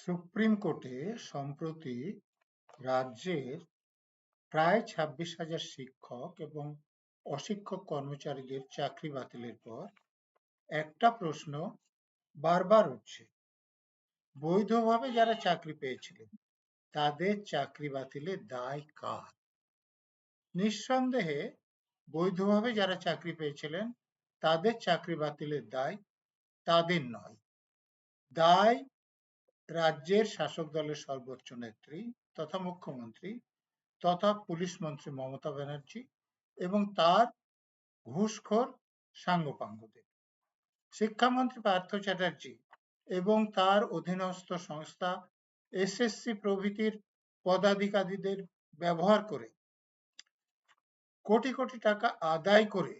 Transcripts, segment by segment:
Supreme কোর্টে সম্প্রতি রাজ্যের প্রায় 26,000 শিক্ষক এবং অশিক্ষক কর্মচারীদের চাকরি বাতিলের পর একটা প্রশ্ন বারবার উঠছে। বৈধভাবে যারা চাকরি পেয়েছিলেন তাদের চাকরি বাতিলের দায় কার? নিঃসন্দেহে বৈধভাবে যারা চাকরি পেয়েছিলেন তাদের চাকরি বাতিলের দায় তাদের নয়। দায় রাজ্যের শাসক দলের সর্বোচ্চ নেত্রী তথা মুখ্যমন্ত্রী তথা পুলিশ মন্ত্রী মমতা ব্যানার্জি এবং তার ঘুষখোর সাঙ্গপাঙ্গদের। শিক্ষামন্ত্রী পার্থ চ্যাটার্জি এবং তার অধীনস্থ সংস্থা এসএসসি প্রভৃতির পদাধিকারীদের ব্যবহার করে কোটি কোটি টাকা আদায় করে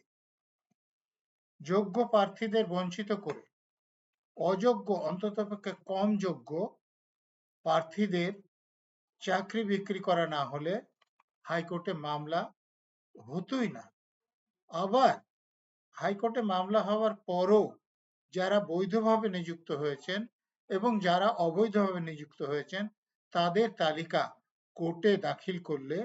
যোগ্য প্রার্থীদের বঞ্চিত করে অযোগ্য অন্ততপক্ষে কম যোগ্য প্রার্থীদের চাকরি বিক্রি করা না হলে হাইকোর্টে মামলা হতোই না। আবার হাইকোর্টে মামলা হওয়ার পরও যারা বৈধভাবে নিযুক্ত হয়েছেন এবং যারা অবৈধভাবে নিযুক্ত হয়েছেন তাদের তালিকা কোর্টে দাখিল করলে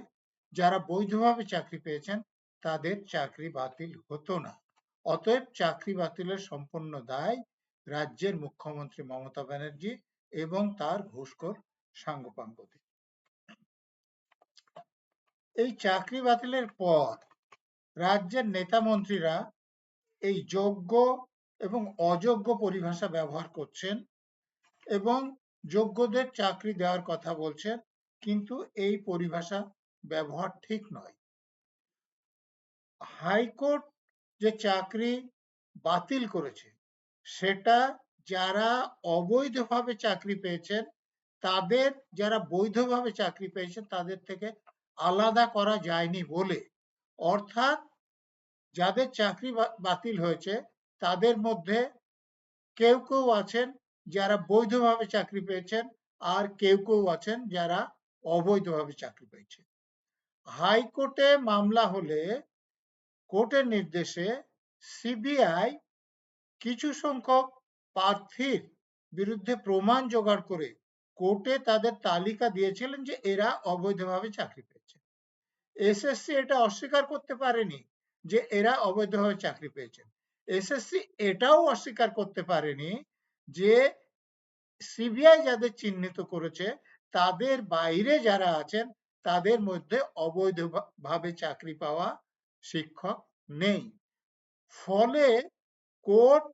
যারা বৈধভাবে চাকরি পেয়েছেন তাদের চাকরি বাতিল হতো না। অতএব চাকরি বাতিলের সম্পূর্ণ দায় রাজ্যের মুখ্যমন্ত্রী মমতা ব্যানার্জি এবং তার ঘুষখোর সাঙ্গপাঙ্গদের। এই চাকরি বাতিলের পর রাজ্যের নেতা মন্ত্রীরা এই যোগ্য এবং অযোগ্য পরিভাষা ব্যবহার করছেন এবং যোগ্যদের চাকরি দেওয়ার কথা বলছেন, কিন্তু এই পরিভাষা ব্যবহার ঠিক নয়। হাইকোর্ট যে চাকরি বাতিল করেছে সেটা যারা অবৈধভাবে চাকরি পেয়েছেন তাদের, যারা বৈধভাবে চাকরি পেয়েছেন তাদের থেকে আলাদা করা যায়নি বলে, অর্থাৎ যাদের চাকরি বাতিল হয়েছে তাদের মধ্যে কেউ কেউ আছেন যারা বৈধভাবে চাকরি পেয়েছেন আর কেউ কেউ আছেন যারা অবৈধভাবে চাকরি পেয়েছেন। হাইকোর্টে মামলা হলে কোর্টের নির্দেশে সিবিআই কিছু সংখ্যক প্রার্থীর বিরুদ্ধে প্রমাণ জোগাড় করে কোর্টে তাদের তালিকা দিয়েছিলেন যে এরা অবৈধভাবে চাকরি পেয়েছে। এসএসসি এটা অস্বীকার করতে পারেনি যে এরা অবৈধভাবে চাকরি পেয়েছেন। এসএসসি এটাও অস্বীকার করতে পারেনি যে সিবিআই যাদের চিহ্নিত করেছে তাদের বাইরে যারা আছেন তাদের মধ্যে অবৈধভাবে চাকরি পাওয়া শিক্ষক নেই। ফলে কোর্ট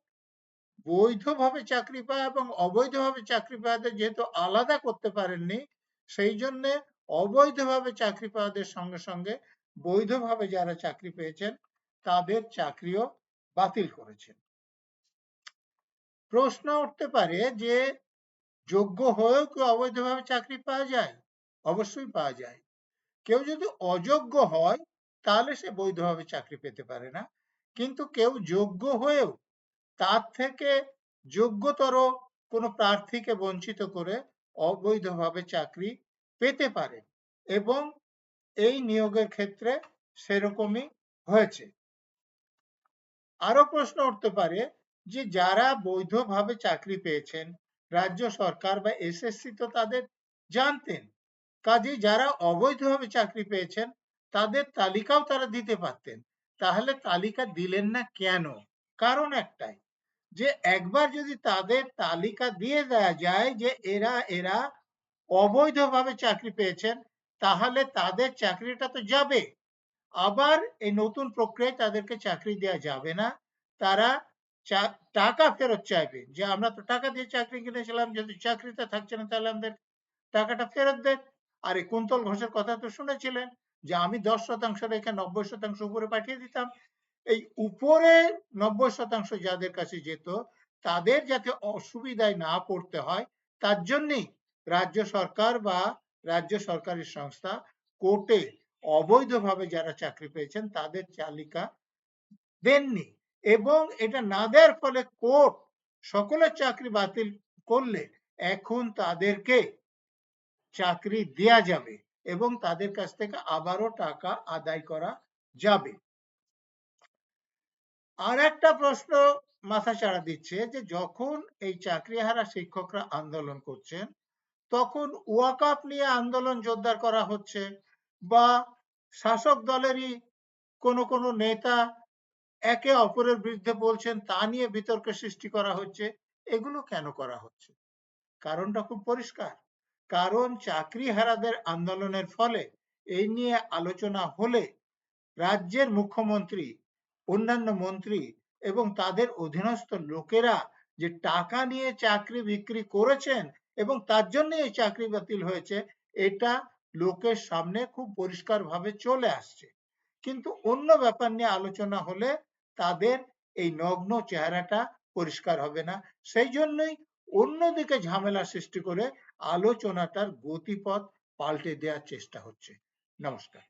বৈধভাবে চাকরি পাওয়া এবং অবৈধভাবে চাকরি পাওয়াদের যেহেতু আলাদা করতে পারেননি, সেই জন্য অবৈধভাবে চাকরি পাওয়াদের সঙ্গে সঙ্গে বৈধভাবে যারা চাকরি পেয়েছেন তাদের চাকরিও বাতিল করেছেন। প্রশ্ন উঠতে পারে যে যোগ্য হয়েও কি অবৈধভাবে চাকরি পাওয়া যায়? অবশ্যই পাওয়া যায়। কেউ যদি অযোগ্য হয় তাহলে সে বৈধভাবে চাকরি পেতে পারে না, কিন্তু কেউ যোগ্য হয়েও তার থেকে যোগ্যতর কোনো প্রার্থীকে বঞ্চিত করে অবৈধভাবে চাকরি পেতে পারে এবং এই নিয়োগের ক্ষেত্রে সেরকমই হয়েছে। আরো প্রশ্ন উঠতে পারে যে যারা বৈধভাবে চাকরি পেয়েছেন রাজ্য সরকার বা এসএসসি তো তাদের জানতেন, কাজেই যারা অবৈধভাবে চাকরি পেয়েছেন তাদের তালিকাও তারা দিতে পারতেন, তাহলে তালিকা দিলেন না কেন? কারণ একটাই, যে একবার যদি তাদের তালিকা দিয়ে দেওয়া যায় যে এরা এরা অবৈধভাবে চাকরি পেয়েছেন তাহলে তাদের চাকরিটা তো যাবে। আবার এই নতুন প্রক্রিয়ায় তাদেরকে চাকরি দেওয়া যাবে না, তারা টাকা ফেরত চাইবে যে আমরা তো টাকা দিয়ে চাকরি কিনেছিলাম, যদি চাকরিতে থাকছে না তাহলে আমাদের টাকাটা ফেরত দেন। আর এই কুন্তল ঘোষের কথা তো শুনেছিলেন যে আমি 10% রেখে 90% উপরে পাঠিয়ে দিতাম। এই উপরে 90% যাদের কাছে যেত তাদের যাতে অসুবিধায় না পড়তে হয় তার জন্যই রাজ্য সরকার বা রাজ্য সরকারি সংস্থা কোর্টে অবৈধভাবে যারা চাকরি পেয়েছেন তাদের তালিকা দেননি, এবং এটা না দেওয়ার ফলে কোর্ট সকলের চাকরি বাতিল করলে এখন তাদেরকে চাকরি দেয়া যাবে এবং তাদের কাছ থেকে আবারও টাকা আদায় করা যাবে। আর একটা প্রশ্ন মাথা চাড়া দিচ্ছে যে যখন এই চাকরিহারা শিক্ষকরা আন্দোলন করছেন তখন ওয়াকআপ নিয়ে আন্দোলন জোরদার করা হচ্ছে, বা শাসক দলেরই কোনো নেতা একে অপরের বিরুদ্ধে বলছেন তা নিয়ে বিতর্ক সৃষ্টি করা হচ্ছে। এগুলো কেন করা হচ্ছে? কারণটা খুব পরিষ্কার। কারণ চাকরিহারাদের আন্দোলনের ফলে এই নিয়ে আলোচনা হলে রাজ্যের মুখ্যমন্ত্রী, অন্যান্য মন্ত্রী এবং তাদের অধীনস্থ লোকেরা যে টাকা নিয়ে চাকরি বিক্রি করেছেন এবং তার জন্য এই চাকরি বাতিল হয়েছে, এটা লোকের সামনে খুব পরিষ্কারভাবে চলে আসছে। কিন্তু অন্য ব্যাপার নিয়ে আলোচনা হলে তাদের এই নগ্ন চেহারাটা পরিষ্কার হবে না। সেই জন্যই অন্যদিকে ঝামেলা সৃষ্টি করে আলোচনাটার গতিপথ পাল্টে দেওয়ার চেষ্টা হচ্ছে। নমস্কার।